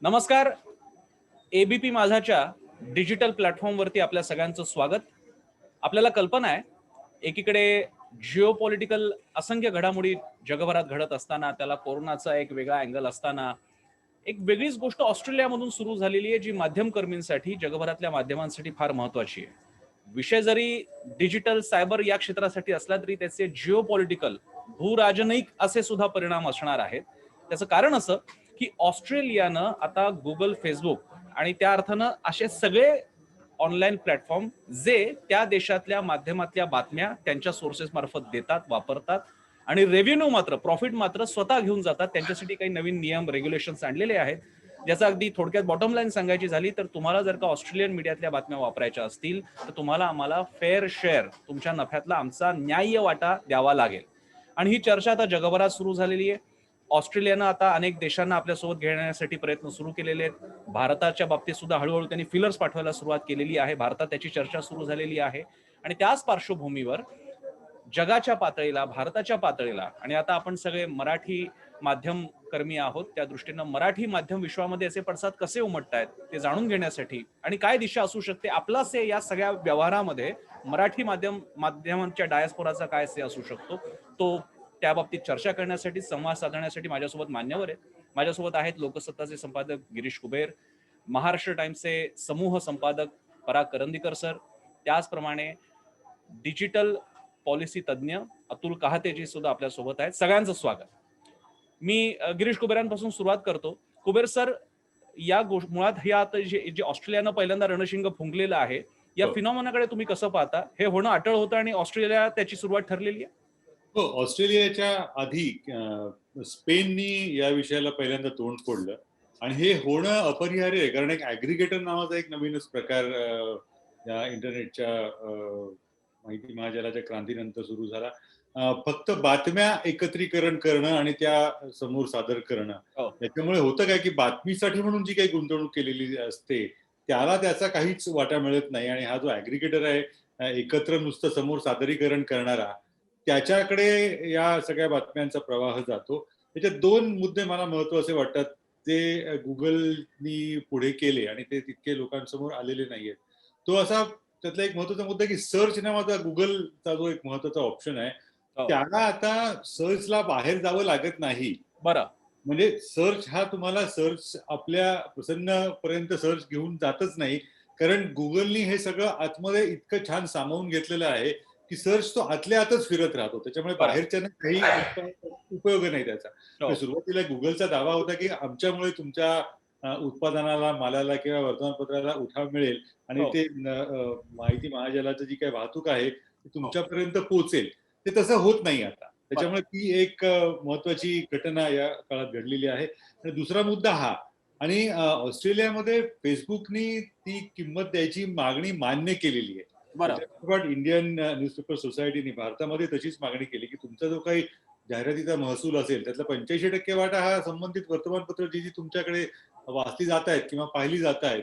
नमस्कार. ABP माझाच्या digital प्लॅटफॉर्मवरती आपल्या सगळ्यांचं स्वागत. आपल्याला कल्पना आहे, एकीकडे जिओपॉलिटिकल असंख्य घडामोडी जगभरात घडत असताना, त्याला कोरोनाचा एक वेगळा अँगल असताना, एक वेगळीच गोष्ट ऑस्ट्रेलियामधून सुरू झालेली आहे, जी माध्यमकर्मींसाठी, जगभरातल्या माध्यमांसाठी फार महत्वाची आहे. विषय जरी डिजिटल सायबर या क्षेत्रासाठी असला तरी त्याचे जिओपॉलिटिकल भूराजनयिक असे सुद्धा परिणाम असणार आहेत. त्याचं कारण असं की ऑस्ट्रेलियानं आता गुगल, फेसबुक आणि त्या अर्थानं असे सगळे ऑनलाईन प्लॅटफॉर्म जे त्या देशातल्या माध्यमातल्या बातम्या त्यांच्या सोर्सेस मार्फत देतात, वापरतात आणि रेव्हेन्यू मात्र, प्रॉफिट मात्र स्वतः घेऊन जातात, त्यांच्यासाठी काही नवीन नियम, रेग्युलेशन्स आणलेले आहेत. ज्याचा अगदी थोडक्यात बॉटम लाईन सांगायची झाली तर तुम्हाला जर का ऑस्ट्रेलियन मीडियातल्या बातम्या वापरायच्या असतील तर तुम्हाला आम्हाला फेअर शेअर, तुमच्या नफ्यातला आमचा न्याय्य वाटा द्यावा लागेल. आणि ही चर्चा आता जगभरात सुरू झालेली आहे. ऑस्ट्रेलियानं आता अनेक देशांना आपल्यासोबत घेण्यासाठी प्रयत्न सुरू केलेले आहेत. भारताच्या बाबतीत सुद्धा हळूहळू त्यांनी फिलर्स पाठवायला सुरुवात केलेली आहे. भारतात त्याची चर्चा सुरू झालेली आहे. आणि त्याच पार्श्वभूमीवर जगाच्या पातळीला, भारताच्या पातळीला आणि आता आपण सगळे मराठी माध्यम कर्मी आहोत, त्या दृष्टीनं मराठी माध्यम विश्वामध्ये असे पडसाद कसे उमटतायत ते जाणून घेण्यासाठी आणि काय दिशा असू शकते आपला से या सगळ्या व्यवहारामध्ये मराठी माध्यमांच्या डायस्पोराचा काय से असू शकतो, तो त्या बाबतीत चर्चा करण्यासाठी, संवाद साधण्यासाठी माझ्यासोबत मान्यवर आहेत. माझ्यासोबत आहेत लोकसत्ताचे संपादक गिरीश कुबेर, महाराष्ट्र टाइम्सचे समूह संपादक पराग करंदीकर सर, त्याचप्रमाणे डिजिटल पॉलिसी तज्ज्ञ अतुल कहातेजी सुद्धा आपल्या सोबत आहेत. सगळ्यांचं स्वागत. मी गिरीश कुबेरांपासून सुरुवात करतो. कुबेर सर, या मुळात हे आता जे ऑस्ट्रेलियानं पहिल्यांदा रणशिंग फुंकलेलं आहे, या फिनॉमेनाकडे तुम्ही कसं पाहता? हे होणं अटळ होतं आणि ऑस्ट्रेलिया त्याची सुरुवात ठरलेली आहे? हो, ऑस्ट्रेलियाच्या आधी स्पेननी या विषयाला पहिल्यांदा तोंड फोडलं आणि हे होणं अपरिहार्य आहे, कारण एक ऍग्रिगेटर नावाचा एक नवीनच प्रकार या इंटरनेटच्या माहिती महाजालाच्या क्रांतीनंतर सुरू झाला. फक्त बातम्या एकत्रीकरण करणं आणि त्या समोर सादर करणं. त्याच्यामुळे होतं काय की बातमीसाठी म्हणून जी काही गुंतवणूक केलेली असते त्याला त्याचा काहीच वाटा मिळत नाही आणि हा जो ऍग्रिगेटर आहे, एकत्र नुसतं समोर सादरीकरण करणारा, त्याच्याकडे या सगळ्या बातम्यांचा प्रवाह जातो. त्याच्यात दोन मुद्दे मला महत्वाचे वाटतात, ते गुगलनी पुढे केले आणि ते तितके लोकांसमोर आलेले नाहीयेत. तो असा त्यातला एक महत्वाचा मुद्दा की सर्च नावाचा गुगलचा जो एक महत्वाचा ऑप्शन आहे, त्याला आता सर्चला बाहेर जावं लागत नाही. बरं. म्हणजे सर्च हा तुम्हाला सर्च आपल्या प्रसन्नपर्यंत सर्च घेऊन जातच नाही, कारण गुगलनी हे सगळं आतमध्ये इतकं छान सामावून घेतलेलं आहे की सर्च तो आतल्या आतच फिरत राहतो. त्याच्यामुळे बाहेरच्या काही उपयोग नाही त्याचा. सुरुवातीला गुगलचा दावा होता की आमच्यामुळे तुमच्या उत्पादनाला, मालाला किंवा वर्तमानपत्राला उठाव मिळेल आणि ते माहिती महाजालाची जी काही वाहतूक आहे ती तुमच्यापर्यंत पोहोचेल. ते तसं होत नाही आता. त्याच्यामुळे ती एक महत्वाची घटना या काळात घडलेली आहे. आणि दुसरा मुद्दा हा, आणि ऑस्ट्रेलियामध्ये फेसबुकनी ती किंमत द्यायची मागणी मान्य केलेली आहे. इंडियन न्यूजपेपर सोसायटीने भारतामध्ये तशीच मागणी केली की तुमचा जो काही जाहिरातीचा महसूल असेल त्यातला 85% वाटा हा संबंधित वर्तमानपत्र जी तुमच्याकडे वाचली जात आहेत किंवा पाहिली जात आहेत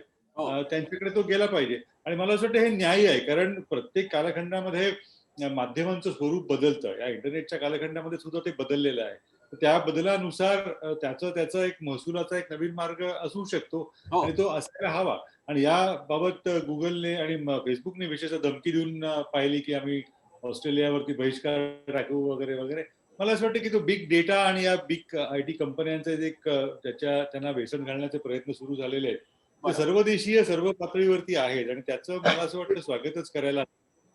त्यांच्याकडे तो गेला पाहिजे. आणि मला असं वाटतं हे न्याय आहे, कारण प्रत्येक कालखंडामध्ये माध्यमांचं स्वरूप बदलतं. या इंटरनेटच्या कालखंडामध्ये सुद्धा ते बदललेलं आहे. त्या बदलानुसार त्याचा एक महसुलाचा एक नवीन मार्ग असू शकतो आणि तो असायला हवा. आणि याबाबत गुगलने आणि फेसबुकने विशेषतः धमकी देऊन पाहिली की आम्ही ऑस्ट्रेलियावरती बहिष्कार टाकू वगैरे वगैरे. मला असं वाटतं की तो बिग डेटा आणि या बिग आयटी कंपन्यांचे एक त्यांना व्यसन घालण्याचे प्रयत्न सुरू झालेले आहेत, ते सर्वदेशीय, सर्व पातळीवरती आहेत आणि त्याचं मला असं वाटतं स्वागतच करायला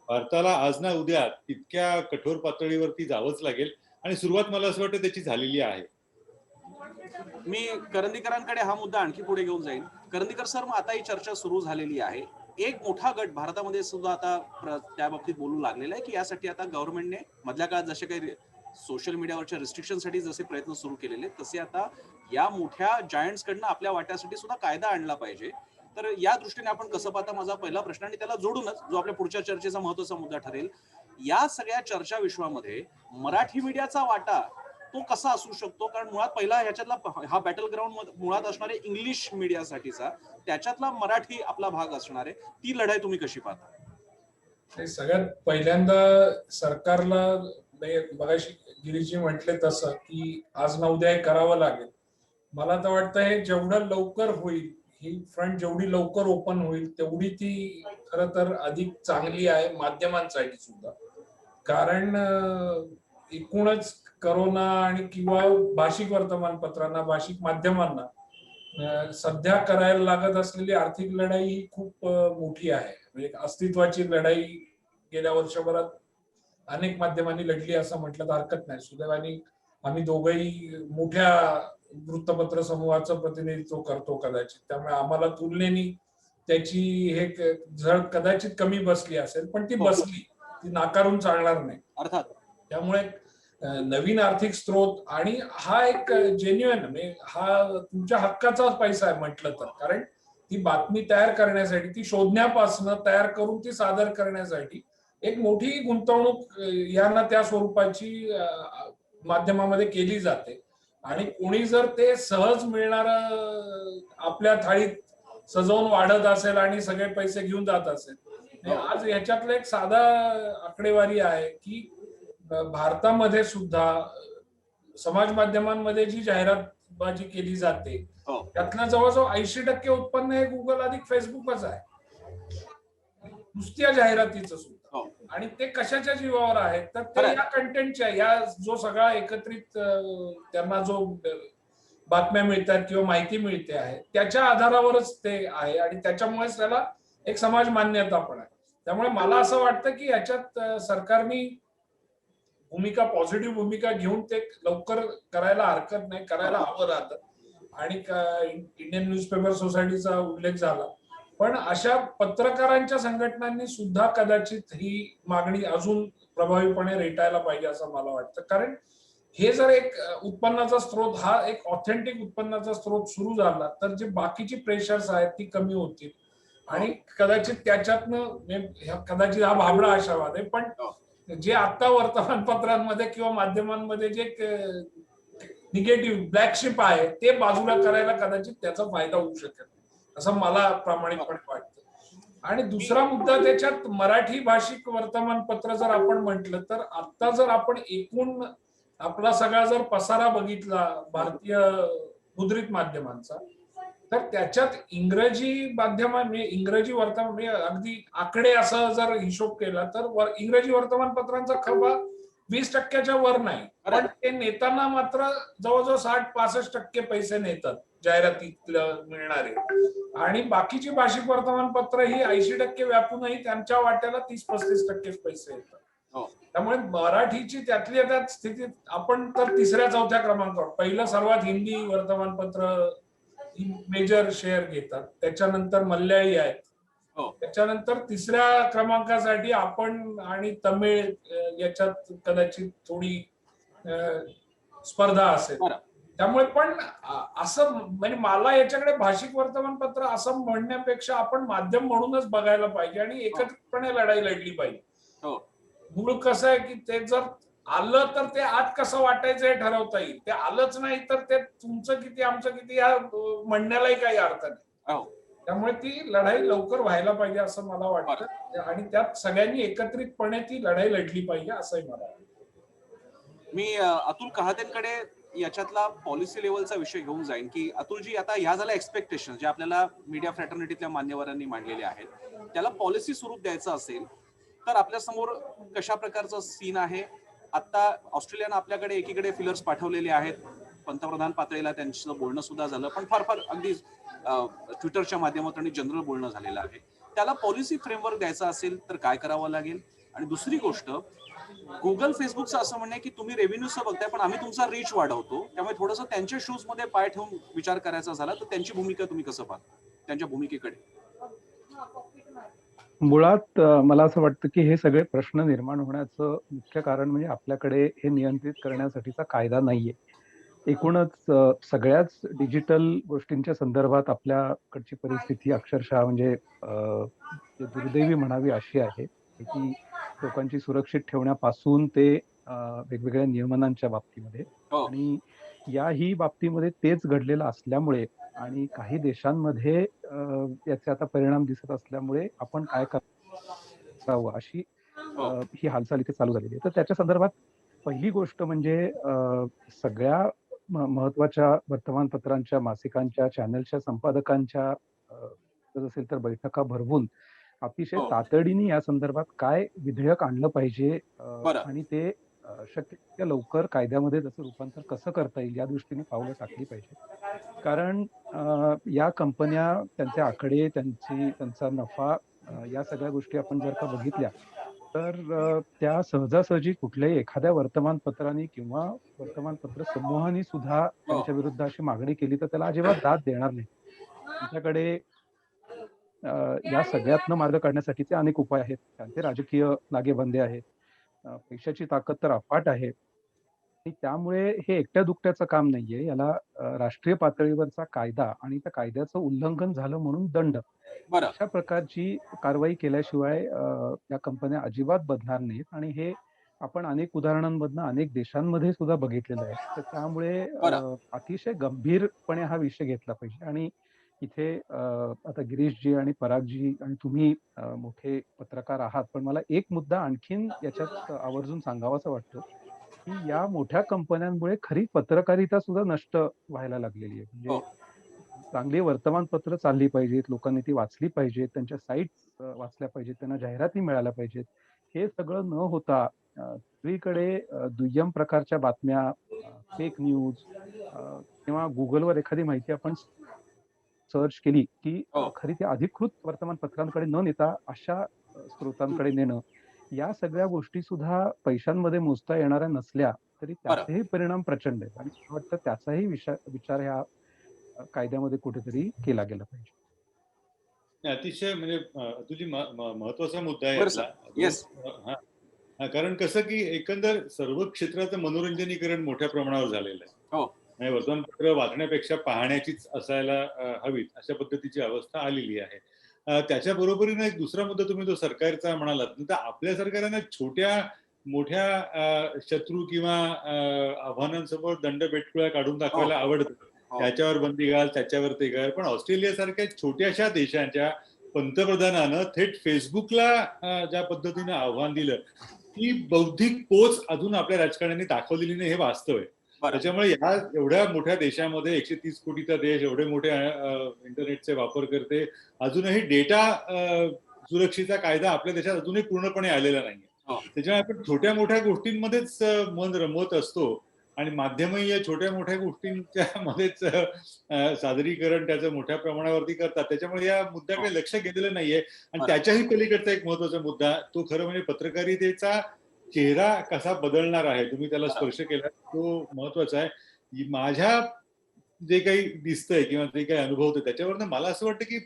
भारताला आज ना उद्या तितक्या कठोर पातळीवरती जावंच लागेल आणि सुरुवात मला असं वाटतं त्याची झालेली आहे. मी करंदीकरांकडे हा मुद्दा आणखी पुढे घेऊन जाईल. करंदीकर सर, मग आता ही चर्चा सुरू झालेली आहे. एक मोठा गट भारतामध्ये सुद्धा आता त्या बाबतीत बोलू लागलेला आहे की यासाठी आता गव्हर्नमेंटने मधल्या काळात जसे काही सोशल मीडियावरच्या रिस्ट्रिक्शनसाठी जसे प्रयत्न सुरू केलेले तसे आता या मोठ्या जायंट्स कडनं आपल्या वाट्यासाठी सुद्धा कायदा आणला पाहिजे. तर या दृष्टीने आपण कसं पाहता, माझा पहिला प्रश्न, आणि त्याला जोडूनच जो आपल्या पुढच्या चर्चेचा महत्त्वाचा मुद्दा ठरेल, या सगळ्या चर्चा विश्वामध्ये मराठी मीडियाचा वाटा तो कसा असू शकतो? कारण मुळात पहिला ह्याच्यातला हा बॅटल ग्राउंड मुळात असणार आहे इंग्लिश मीडियासाठीचा, त्याच्यातला मराठी आपला भाग असणार आहे. ती लढाई तुम्ही कशी पाहता? सगळ्यात पहिल्यांदा सरकारला मगाशी गिरीजी म्हटले तसं की आज ना उद्या हे करावं लागेल. मला तर वाटतं हे जेवढं लवकर होईल, ही फ्रंट जेवढी लवकर ओपन होईल तेवढी ती खरं तर अधिक चांगली आहे माध्यमांसाठी सुद्धा. कारण एकूणच करोना आणि किंवा भाषिक वर्तमानपत्रांना, भाषिक माध्यमांना सध्या करायला लागत असलेली आर्थिक लढाई ही खूप मोठी आहे. म्हणजे अस्तित्वाची लढाई गेल्या वर्षभरात अनेक माध्यमांनी लढली असं म्हटलं तर हरकत नाही. सुदैवाने आम्ही दोघंही मोठ्या वृत्तपत्र समूहाचं प्रतिनिधित्व करतो कदाचित, त्यामुळे आम्हाला तुलनेने त्याची हे झळ कदाचित कमी बसली असेल, पण ती बसली, ती नाकारून चालणार नाही. अर्थात त्यामुळे नवीन आर्थिक स्रोत आणि हा एक जेन्युइन म्हणजे हा तुमच्या हक्काचाच पैसा आहे म्हटलं तर. कारण ती बातमी तयार करण्यासाठी, ती शोधण्यापासून तयार करून ती सादर करण्यासाठी एक मोठी गुंतवणूक या ना त्या स्वरूपाची माध्यमामध्ये केली जाते. आणि कोणी जर ते सहज मिळणार आपल्या थाळीत सजवून वाढत असेल आणि सगळे पैसे घेऊन जात असेल, आज याच्यातलं एक साधा आकडेवारी आहे की भारतामध्ये सुद्धा समाज माध्यमांमध्ये जी जाहिरातबाजी केली जाते त्यातलं जवळजवळ 80% उत्पन्न हे गुगल अधिक फेसबुकच आहे, नुसत्या जाहिरातीचं सुद्धा. आणि ते कशाच्या जीवावर आहे तर ते या कंटेंटच्या, या जो सगळा एकत्रित त्यांना जो बातम्या मिळतात किंवा माहिती मिळते आहे त्याच्या आधारावरच ते आहे आणि त्याच्यामुळेच त्याला एक समाज मान्यता पण आहे. त्यामुळे मला असं वाटतं की याच्यात सरकारने भूमिका, पॉझिटिव्ह भूमिका घेऊन ते लवकर करायला हरकत नाही, करायला हवं राहतं. आणि इंडियन न्यूजपेपर सोसायटीचा उल्लेख झाला, पण अशा पत्रकारांच्या संघटनांनी सुद्धा कदाचित ही मागणी अजून प्रभावीपणे रेटायला पाहिजे असं मला वाटतं. कारण हे जर एक उत्पन्नाचा स्रोत, हा एक ऑथेंटिक उत्पन्नाचा स्रोत सुरू झाला तर जे बाकीची प्रेशर्स आहेत ती कमी होतील आणि कदाचित त्याच्यातनं, कदाचित हा भाबडा आशावाद आहे, पण जे आता वर्तमानपत्रांमध्ये किंवा माध्यमांमध्ये जे निगेटिव्ह ब्लॅक शिप आहे ते बाजूला करायला कदाचित त्याचा फायदा होऊ शकेल असं मला प्रामाणिकपणे वाटतं. आणि दुसरा मुद्दा त्याच्यात मराठी भाषिक वर्तमानपत्र जर आपण म्हटलं तर आता जर आपण एकूण आपला सगळा जर पसारा बघितला भारतीय मुद्रित माध्यमांचा, तर त्याच्यात इंग्रजी माध्यम, इंग्रजी वर्तमान, अगदी आकडे असं जर हिशोब केला तर इंग्रजी वर्तमानपत्रांचा खबा 20% वर नाही, पण ते नेताना मात्र जवळजवळ 60-65% पैसे नेतात जाहिरातीत मिळणारे. आणि बाकीची भाषिक वर्तमानपत्र ही 80% व्यापूनही त्यांच्या वाट्याला 30-35% पैसे येतात. त्यामुळे मराठीची त्यातल्या त्यात स्थितीत आपण तर 3ऱ्या-4थ्या क्रमांकावर, पहिलं सर्वात हिंदी वर्तमानपत्र मेजर शेअर घेतात, त्याच्यानंतर मल्याळी आहेत, त्याच्यानंतर 3ऱ्या क्रमांकासाठी आपण आणि तमिळ याच्यात कदाचित थोडी स्पर्धा असेल. त्यामुळे पण असं म्हणजे मला याच्याकडे भाषिक वर्तमानपत्र असं म्हणण्यापेक्षा आपण माध्यम म्हणूनच बघायला पाहिजे आणि एकत्रितपणे लढाई लढली पाहिजे. मूळ कसं आहे की ते जर आलं तर ते आत कसं वाटायचं हे ठरवता येईल, ते आलंच नाही तर ते तुमचं किती आमचं किती या म्हणण्यालाही काही अर्थ नाही. त्यामुळे ती लढाई लवकर व्हायला पाहिजे असं मला वाटतं आणि त्यात सगळ्यांनी एकत्रितपणे ती लढाई लढली पाहिजे असंही मला वाटतं. मी अतुल कहातेंकडे याच्यातला पॉलिसी लेवलचा विषय घेऊन जाईन की अतुलजी, आता ह्या झाल्या एक्सपेक्टेशन जे आपल्याला मीडिया फ्रॅटर्निटीतल्या मान्यवरांनी मांडलेले आहेत, त्याला पॉलिसी स्वरूप द्यायचं असेल तर आपल्या समोर कशा प्रकारचं सीन आहे? आता ऑस्ट्रेलियानं आपल्याकडे एकीकडे फिलर्स पाठवलेले आहेत, पंतप्रधान पातळीला त्यांचं बोलणं सुद्धा झालं, पण फार फार अगदी ट्विटरच्या माध्यमातून जनरल बोलणं झालेलं आहे. त्याला पॉलिसी फ्रेमवर्क द्यायचा असेल तर काय करावं लागेल? आणि दुसरी गोष्ट, गुगल फेसबुकचं असं म्हणणं आहे की तुम्ही रेव्हेन्यूचं बघताय पण आम्ही तुमचा रीच वाढवतो, त्यामुळे थोडंसं त्यांच्या शूज मध्ये पाय ठेवून विचार करायचा झाला तर त्यांची भूमिका तुम्ही कसं पाहता, त्यांच्या भूमिकेकडे? मुळात मला असं वाटतं की हे सगळे प्रश्न निर्माण होण्याचं मुख्य कारण म्हणजे आपल्याकडे हे नियंत्रित करण्यासाठीचा कायदा नाहीये. एकूणच सगळ्याच डिजिटल गोष्टींच्या संदर्भात आपल्याकडची परिस्थिती अक्षरशः म्हणजे दुर्दैवी म्हणावी अशी आहे की लोकांची सुरक्षित ठेवण्यापासून ते वेगवेगळ्या नियमनांच्या बाबतीमध्ये, आणि याही बाबतीमध्ये तेच घडलेलं असल्यामुळे आणि काही देशांमध्ये याचे आता परिणाम दिसत असल्यामुळे आपण काय करावं अशी ही हालचाल इथे चालू झालेली आहे. तर त्याच्या संदर्भात पहिली गोष्ट म्हणजे सगळ्या महत्वाच्या वर्तमानपत्रांच्या, मासिकांच्या, चॅनलच्या संपादकांच्या गरज असेल तर बैठका भरवून अतिशय हो. तातडीने या संदर्भात काय विधेयक आणलं पाहिजे बरं. आणि ते शक्य तितक्या लवकर कायद्यामध्ये त्याचं रूपांतर कसं करता येईल या दृष्टीने पावलं टाकली पाहिजे. कारण या कंपन्या, त्यांचे आकडे, त्यांचा नफा, या सगळ्या गोष्टी आपण जर का बघितल्या तर त्या सहजासहजी कुठल्याही एखाद्या वर्तमानपत्राने किंवा वर्तमानपत्र समूहाने सुद्धा त्यांच्या विरुद्ध अशी मागणी केली तर त्याला अजिबात दाद देणार नाही. त्यांच्याकडे या सगळ्यातनं मार्ग काढण्यासाठीचे अनेक उपाय आहेत. त्यांचे राजकीय लागेबांधे आहेत. पैशाची ताकद तर अफाट आहे आणि त्यामुळे हे एकट्या दुकट्याचं काम नाहीये. याला राष्ट्रीय पातळीवरचा कायदा आणि त्या कायद्याचं उल्लंघन झालं म्हणून दंड, बरं. अशा प्रकारची कारवाई केल्याशिवाय या कंपन्या अजिबात बदणार नाहीत आणि हे आपण अनेक उदाहरणांमधनं अनेक देशांमध्ये सुद्धा बघितलेलं आहे. तर त्यामुळे बरं. अतिशय गंभीरपणे हा विषय घेतला पाहिजे आणि इथे आता गिरीशजी आणि परागजी आणि तुम्ही मोठे पत्रकार आहात, पण मला एक मुद्दा आणखीन याच्यात आवर्जून सांगावासा वाटतो, की या मोठ्या कंपन्यांमुळे खरी पत्रकारिता सुद्धा नष्ट व्हायला लागलेली आहे. म्हणजे हो. चांगली वर्तमानपत्र चालली पाहिजेत, लोकांनी ती वाचली पाहिजेत, त्यांच्या साईट्स वाचल्या पाहिजेत, त्यांना जाहिराती मिळाल्या पाहिजेत. हे सगळं न होता सगळीकडे दुय्यम प्रकारच्या बातम्या, फेक न्यूज किंवा गुगलवर एखादी माहिती आपण सर्च केली की हो. खरी ती अधिकृत वर्तमानपत्रांकडे न नेता अशा स्रोतांकडे नेणं, या सगळ्या गोष्टी सुद्धा पैशांमध्ये मोजता येणाऱ्या नसल्या तरी बरं. त्याचेही परिणाम प्रचंड आहेत आणि मला वाटतं त्याचाही विचार ह्या कायद्यामध्ये कुठेतरी केला गेला पाहिजे. अतिशय म्हणजे अतुलजी महत्वाचा मुद्दा आहे बरं सर. यातला. येस. हा, हा, कारण कसं की एकंदर सर्व क्षेत्राचं मनोरंजनीकरण मोठ्या प्रमाणावर झालेलं आहे. हो. म्हणजे वर्तमानपत्र वाचण्यापेक्षा पाहण्याचीच असायला हवीत अशा पद्धतीची अवस्था आलेली आहे. त्याच्या बरोबरीने एक दुसरा मुद्दा तुम्ही जो सरकारचा म्हणालात तर आपल्या सरकारने छोट्या मोठ्या शत्रू किंवा आव्हानांसमोर दंडबेटकुळ्या काढून दाखवायला आवडतं. हो. त्याच्यावर बंदी घाल, त्याच्यावर ते घाल, पण ऑस्ट्रेलियासारख्या छोट्याशा देशांच्या पंतप्रधानानं थेट फेसबुकला ज्या पद्धतीनं आव्हान दिलं ती बौद्धिक पोच अजून आपल्या राजकारण्यांनी दाखवलेली नाही, हे वास्तव आहे. बरं. त्याच्यामुळे या एवढ्या मोठ्या देशामध्ये 130 कोटीचा देश, एवढे मोठे इंटरनेटचे वापर करते, अजूनही डेटा सुरक्षेचा कायदा आपल्या देशात अजूनही पूर्णपणे आलेला नाहीये. हो. त्याच्यामुळे आपण छोट्या मोठ्या गोष्टींमध्येच मन रमवत असतो आणि माध्यमही या छोट्या मोठ्या गोष्टींच्या मध्येच सादरीकरण त्याचं मोठ्या प्रमाणावरती करतात. त्याच्यामुळे या मुद्द्याकडे लक्ष गेलेलं नाहीये. आणि त्याच्याही पलीकडचा एक महत्वाचा मुद्दा, तो खरं म्हणजे पत्रकारितेचा चेहरा कसा बदलणार आहे, तुम्ही त्याला स्पर्श केला, तो महत्वाचा आहे. माझ्या जे काही दिसतंय किंवा जे काही अनुभवतोय त्याच्यावरनं मला असं वाटतं की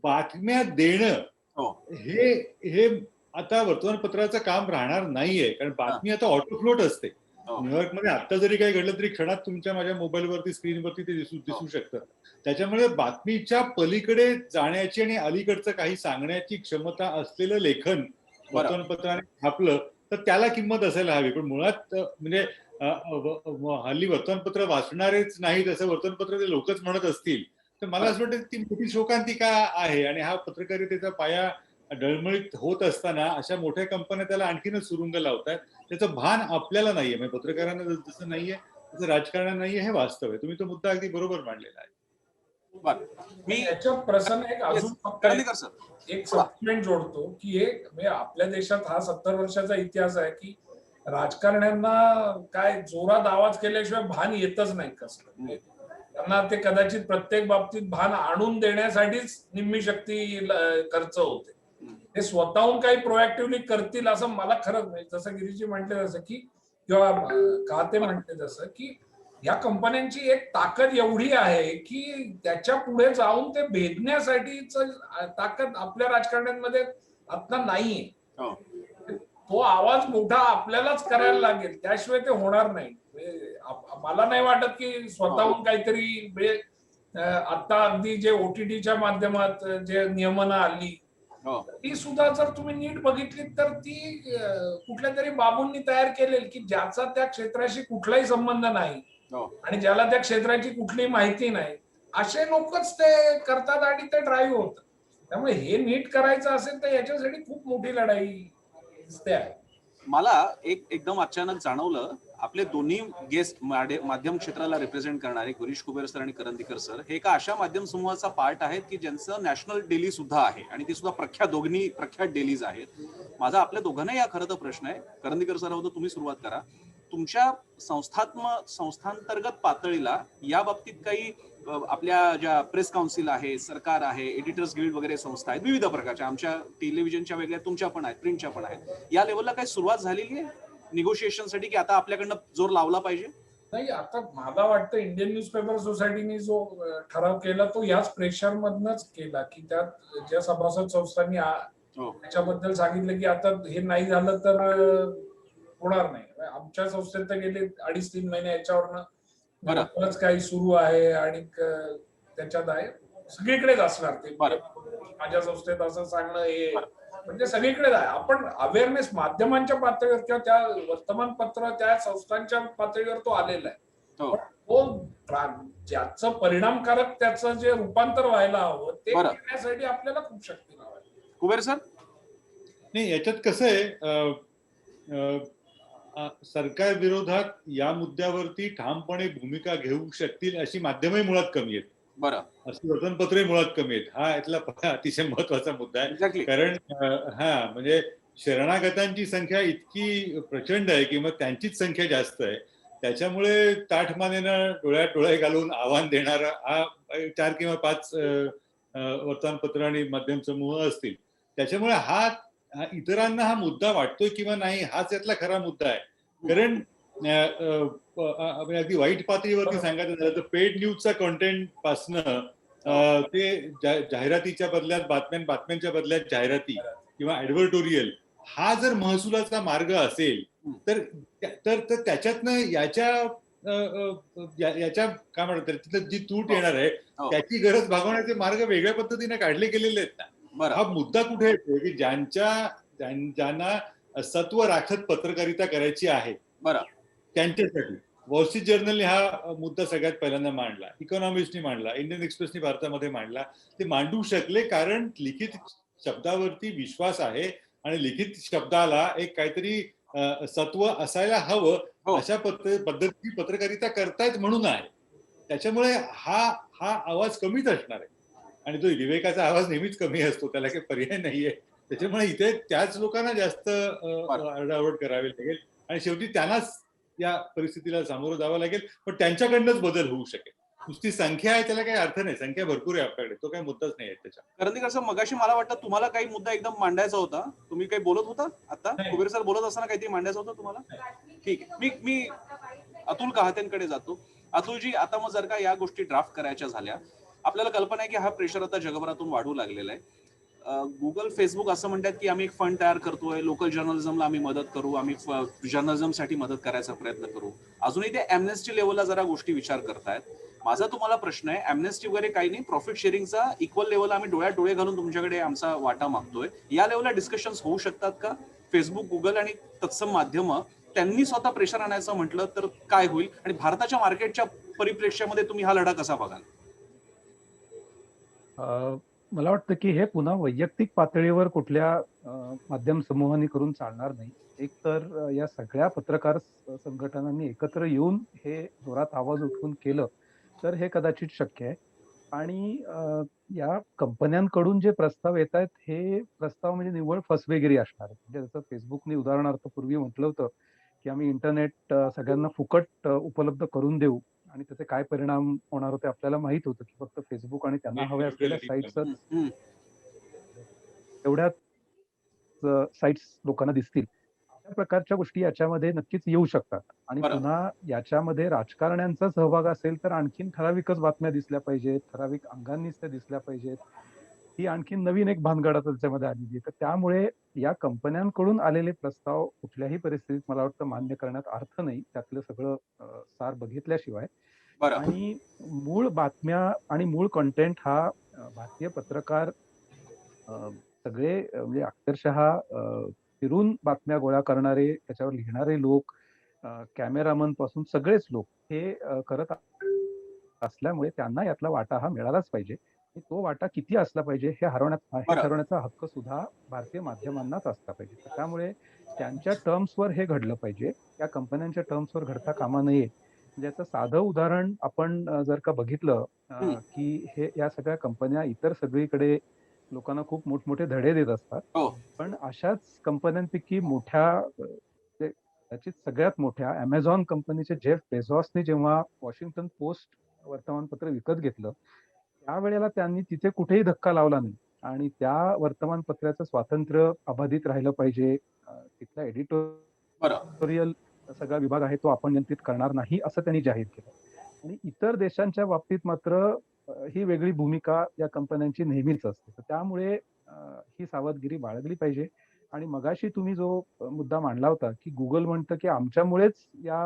बातम्या देणं हो. हे आता वर्तमानपत्राचं काम राहणार नाहीये. कारण बातमी आता ऑटोफ्लोट असते. हो. न्यूयॉर्कमध्ये आता जरी काही घडलं तरी क्षणात तुमच्या माझ्या मोबाईलवरती, स्क्रीनवरती ते दिसू शकतं. त्याच्यामुळे बातमीच्या पलीकडे जाण्याची आणि अलीकडचं काही सांगण्याची क्षमता असलेलं लेखन वर्तमानपत्राने छापलं तर त्याला किंमत असायला हवी. पण मुळात म्हणजे हल्ली वर्तमानपत्र वाचणारेच नाहीत असं वर्तमानपत्र ते लोकच म्हणत असतील तर मला असं वाटतं ती मोठी शोकांतिका आहे. आणि हा पत्रकारितेचा पाया डळमळीत होत असताना अशा मोठ्या कंपन्या त्याला आणखीनच सुरुंग लावतात. त्याचं भान आपल्याला नाहीये, म्हणजे पत्रकारांना जसं नाहीये तसं राजकारणाला नाहीये, हे वास्तव आहे. तुम्ही तो मुद्दा अगदी बरोबर मांडलेला आहे. मी याच्या प्रसंग एक अजून फक्त एक सप्लिमेंट जोडतो की हे म्हणजे आपल्या देशात हा 70 वर्षाचा इतिहास आहे की राजकारण्यांना काय जोरात आवाज केल्याशिवाय भान येतच नाही कसं. त्यांना ते कदाचित प्रत्येक बाबतीत भान आणून देण्यासाठीच निम्मी शक्ती खर्च होते. ते स्वतःहून काही प्रोएक्टिव्हली करतील असं मला खरंच नाही. जसं गिरीजी म्हटले तसं की किंवा काते म्हटले तसं की या कंपन्यांची एक ताकद एवढी आहे की त्याच्या पुढे जाऊन ते भेदण्यासाठीच ताकद आपल्या राजकारण्यांमध्ये आता नाहीये. तो आवाज मोठा आपल्यालाच करायला लागेल, त्याशिवाय ते होणार नाही. मला नाही वाटत की स्वतःहून काहीतरी आता अगदी जे OTTच्या माध्यमात जे नियमनं आली ती सुद्धा जर तुम्ही नीट बघितली तर ती कुठल्या तरी बाबूंनी तयार केलेली की ज्याचा त्या क्षेत्राशी कुठलाही संबंध नाही आणि ज्याला त्या क्षेत्राची कुठलीही माहिती नाही, असे लोकच ते करतात आणि ते ड्राईव्ह होतात. त्यामुळे हे नीट करायचं असेल तर याच्यासाठी खूप मोठी लढाई दिसते आहे. मला एकदम अचानक जाणवलं, आपले दोन्ही गेस्ट माध्यम क्षेत्राला रिप्रेझेंट करणारे गिरीश कुबेर सर आणि करंदीकर सर हे एका अशा माध्यम समूहाचा पार्ट आहेत की ज्यांचं नॅशनल डेली सुद्धा आहे आणि ती सुद्धा दोन्ही प्रख्यात डेलीज आहेत. माझा आपल्या दोघांनाही हा खरं तर प्रश्न आहे. करंदीकर सर होतं, तुम्ही सुरुवात करा. तुमच्या संस्थांतर्गत पातळीला या बाबतीत काही आपल्या ज्या प्रेस काउन्सिल आहे, सरकार आहे, एडिटर्स गिल्ड वगैरे संस्था आहेत विविध प्रकारच्या, आमच्या टेलिव्हिजनच्या वेगळ्या, तुमच्या पण आहेत, प्रिंटच्या पण आहेत, या लेवलला काही सुरुवात झालेली आहे निगोशिएशनसाठी की आता आपल्याकडनं जोर लावला पाहिजे? नाही, आता मला वाटतं इंडियन न्यूजपेपर सोसायटीने जो ठराव केला तो याच प्रेशर मधनच केला की त्यात ज्या सभासद संस्थांनी त्याच्याबद्दल सांगितलं की आता हे नाही झालं तर होणार नाही. आमच्या संस्थेत तर गेले 2.5-3 महिने याच्यावरनं बरंच काही सुरू आहे आणि त्याच्यात आहे सगळीकडेच असणार ते. माझ्या संस्थेत असं सांगणं हे म्हणजे सगळीकडेच आहे. आपण अवेअरनेस माध्यमांच्या पातळीवर किंवा त्या वर्तमानपत्र त्या संस्थांच्या पातळीवर तो आलेला आहे. तो ज्याचं परिणामकारक त्याचं जे रूपांतर व्हायला हवं ते करण्यासाठी आपल्याला खूप शक्ती लावावी. कुबेर सर, नाही, याच्यात कसं आहे, सरकार विरोधात या मुद्द्यावरती ठामपणे भूमिका घेऊ शकतील अशी माध्यमही मुळात कमी आहेत. बरं, अशी वर्तमानपत्रही मुळात कमी आहेत. हा यातला अतिशय महत्वाचा मुद्दा आहे. कारण म्हणजे शरणागतांची संख्या इतकी प्रचंड आहे की मग त्यांचीच संख्या जास्त आहे. त्याच्यामुळे ताठमानेनं डोळ्यात डोळे घालून आव्हान देणारा हा 4 किंवा 5 वर्तमानपत्र आणि माध्यम समूह असतील. त्याच्यामुळे हा इतरांना हा मुद्दा वाटतोय किंवा नाही हाच यातला खरा मुद्दा आहे. कारण अगदी वाईट पातळीवरती सांगायचं झालं तर पेड न्यूजचा कंटेंट पासनं ते जाहिरातीच्या बदल्यात बातम्यांच्या बदल्यात जाहिराती किंवा ऍडव्हर्टोरियल हा जर महसुलाचा मार्ग असेल तर त्याच्यातनं याच्या काय म्हणतात जी तूट येणार आहे त्याची गरज भागवण्याचे मार्ग वेगळ्या पद्धतीने काढले गेलेले आहेत ना. हा मुद्दा कुठे येतो की ज्यांना सत्व राखत पत्रकारिता करायची आहे त्यांच्यासाठी वॉल स्ट्रीट जर्नलने हा मुद्दा सगळ्यात पहिल्यांदा मांडला, इकॉनॉमिस्टने मांडला, इंडियन एक्सप्रेसने भारतामध्ये मांडला. ते मांडू शकले कारण लिखित शब्दावरती विश्वास आहे आणि लिखित शब्दाला एक काहीतरी सत्व असायला हवं अशा पद्धतीची पत्रकारिता करतायत म्हणून आहे. त्याच्यामुळे हा आवाज कमीच असणार आहे आणि तो विवेकाचा आवाज नेहमीच कमी असतो, त्याला काही पर्याय नाहीये. त्याच्यामुळे इथे त्याच लोकांना जास्त आरडाओरड करावी लागेल आणि शेवटी त्यांनाच या परिस्थितीला सामोरं जावं लागेल. पण त्यांच्याकडनंच बदल होऊ शकेल. नुसती संख्या आहे त्याला काही अर्थ नाही, संख्या भरपूर आहे आपल्याकडे, तो काही मुद्दाच नाही आहे त्याच्या. करंदीकर सर, मगाशी मला वाटतं तुम्हाला काही मुद्दा एकदम मांडायचा होता, तुम्ही काही बोलत होता आता? कुबेर सर बोलत असताना काहीतरी मांडायचं होतं तुम्हाला? ठीक आहे, मी अतुल कहातेंकडे जातो. अतुलजी, आता मग जर का या गोष्टी ड्राफ्ट करायच्या झाल्या, आपल्याला कल्पना आहे की हा प्रेशर आता जगभरातून वाढू लागलेला आहे. गुगल, फेसबुक असं म्हणतात की आम्ही एक फंड तयार करतोय, लोकल जर्नलिझमला आम्ही मदत करू, आम्ही जर्नलिझमसाठी मदत करायचा प्रयत्न करू. अजूनही ते अॅम्नेस्टी लेवलला जरा गोष्टी विचार करतायत. माझा तुम्हाला प्रश्न आहे, अॅम्नेस्टी वगैरे काही नाही, प्रॉफिट शेअरिंगचा इक्वल लेवलला आम्ही डोळ्यात डोळे घालून तुमच्याकडे आमचा वाटा मागतोय, या लेवलला डिस्कशन्स होऊ शकतात का? फेसबुक, गुगल आणि तत्सम माध्यमं त्यांनी स्वतः प्रेशर आणायचं म्हटलं तर काय होईल आणि भारताच्या मार्केटच्या परिप्रेक्ष्यामध्ये तुम्ही हा लढा कसा बघाल? मला वाटतं की हे पुन्हा वैयक्तिक पातळीवर कुठल्या माध्यम समूहांनी करून चालणार नाही. एक तर या सगळ्या पत्रकार संघटनांनी एकत्र येऊन हे जोरात आवाज उठवून केलं तर हे कदाचित शक्य आहे. आणि या कंपन्यांकडून जे प्रस्ताव येत आहेत हे प्रस्ताव म्हणजे निव्वळ फसवेगिरी असणार आहे. म्हणजे जसं फेसबुकने उदाहरणार्थ पूर्वी म्हटलं होतं की आम्ही इंटरनेट सगळ्यांना फुकट उपलब्ध करून देऊ आणि त्याचे काय परिणाम होणार होते आपल्याला माहित होतं की फक्त फेसबुक आणि त्यांना हव्या असलेल्या साईट्सच एवढ्याच साईट्स लोकांना दिसतील. अशा प्रकारच्या गोष्टी याच्यामध्ये नक्कीच येऊ शकतात आणि पुन्हा याच्यामध्ये राजकारण्यांचा सहभाग असेल तर आणखीन ठराविकच बातम्या दिसल्या पाहिजेत, ठराविक अंगांनीच त्या दिसल्या पाहिजेत. ही आणखी नवीन एक भानगड त्याच्यामध्ये आलेली. तर त्यामुळे या कंपन्यांकडून आलेले प्रस्ताव कुठल्याही परिस्थितीत मला वाटतं मान्य करण्यात अर्थ नाही, त्यातलं सगळं सार बघितल्याशिवाय. आणि मूळ बातम्या आणि मूळ कंटेंट हा भारतीय पत्रकार सगळे म्हणजे अक्षरशः फिरून बातम्या गोळा करणारे, त्याच्यावर लिहिणारे लोक, कॅमेरामन पासून सगळेच लोक हे करत असल्यामुळे त्यांना यातला वाटा हा मिळालाच पाहिजे. तो वाटा किती असला पाहिजे हे ठरवण्याचा हक्क सुद्धा भारतीय माध्यमांनाच असला पाहिजे. त्यामुळे त्यांच्या टर्म्सवर हे घडलं पाहिजे, त्या कंपन्यांच्या टर्म्सवर घडता कामा नये. ज्याचं साधं उदाहरण आपण जर का बघितलं की हे या सगळ्या कंपन्या इतर सगळीकडे लोकांना खूप मोठमोठे धडे देत असतात. हो. पण अशाच कंपन्यांपैकी मोठ्या कदाचित सगळ्यात मोठ्या Amazon कंपनीचे जेफ बेझॉसने जेव्हा वॉशिंग्टन पोस्ट वर्तमानपत्र विकत घेतलं, त्यावेळेला त्यांनी तिथे कुठेही धक्का लावला नाही आणि त्या वर्तमानपत्राचं स्वातंत्र्य अबाधित राहिलं पाहिजे. तिथला बरं. एडिटोरियल सगळा विभाग आहे तो आपण नियंत्रित करणार नाही असं त्यांनी जाहीर केलं. आणि इतर देशांच्या बाबतीत मात्र ही वेगळी भूमिका या कंपन्यांची नेहमीच असते. तर त्यामुळे ही सावधगिरी बाळगली पाहिजे. आणि मगाशी तुम्ही जो मुद्दा मांडला होता की गुगल म्हणतं की आमच्यामुळेच या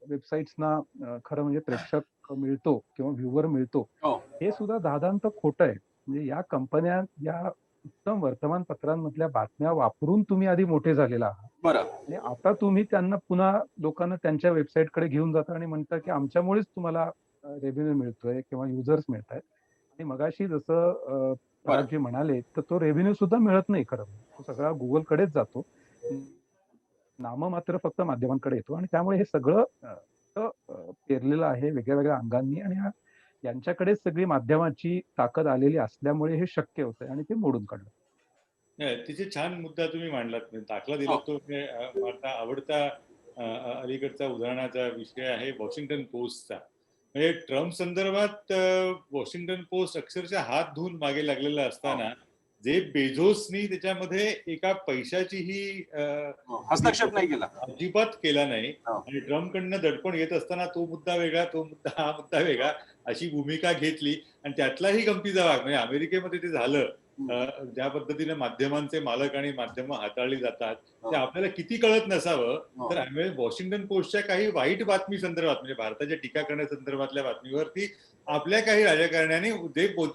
वेबसाईट्सना खरं म्हणजे प्रेक्षक मिळतो किंवा व्ह्यूवर मिळतो, हो. हे सुद्धा दादांत खोटं आहे. म्हणजे या कंपन्या या उत्तम वर्तमानपत्रांमधल्या बातम्या वापरून तुम्ही आधी मोठे झालेला आहात बरं. आणि आता तुम्ही त्यांना पुन्हा लोकांना त्यांच्या वेबसाईटकडे घेऊन जाता आणि म्हणता की आमच्यामुळेच तुम्हाला रेव्हेन्यू मिळतोय किंवा युजर्स मिळत आहेत. आणि मगाशी जसं परागजी म्हणाले तर तो रेव्हेन्यू सुद्धा मिळत नाही खरं. तो सगळा गुगलकडेच जातो. नाममात्र फक्त माध्यमांकडे येतो आणि त्यामुळे हे सगळं पेरलेलं आहे वेगळ्या वेगळ्या अंगांनी आणि यांच्याकडे सगळी माध्यमाची ताकद आलेली असल्यामुळे हे शक्य होतंय आणि ते मोडून काढलं. तिथे छान मुद्दा तुम्ही मांडलात, दाखला दिला. तो माझा आवडता अलीकडचा उदाहरणाचा विषय आहे वॉशिंग्टन पोस्टचा. म्हणजे ट्रम्प संदर्भात वॉशिंग्टन पोस्ट अक्षरशः हात धुवून मागे लागलेला असताना जे बेझोसनी त्याच्यामध्ये एका पैशाचीही हस्तक्षेप नाही केला, अजिबात केला नाही. आणि ट्रम्पकडनं दडपण येत असताना तो मुद्दा वेगळा, तो मुद्दा हा मुद्दा वेगळा अशी भूमिका घेतली. आणि त्यातलाही गमतीचा भाग म्हणजे अमेरिकेमध्ये ते झालं, ज्या पद्धतीने माध्यमांचे मालक आणि माध्यमं हाताळली जातात ते आपल्याला किती कळत नसावं. तर वॉशिंग्टन पोस्टच्या काही वाईट बातमी संदर्भात म्हणजे भारताच्या टीका करण्यासंदर्भातल्या बातमीवरती आपल्या काही राजकारण्याने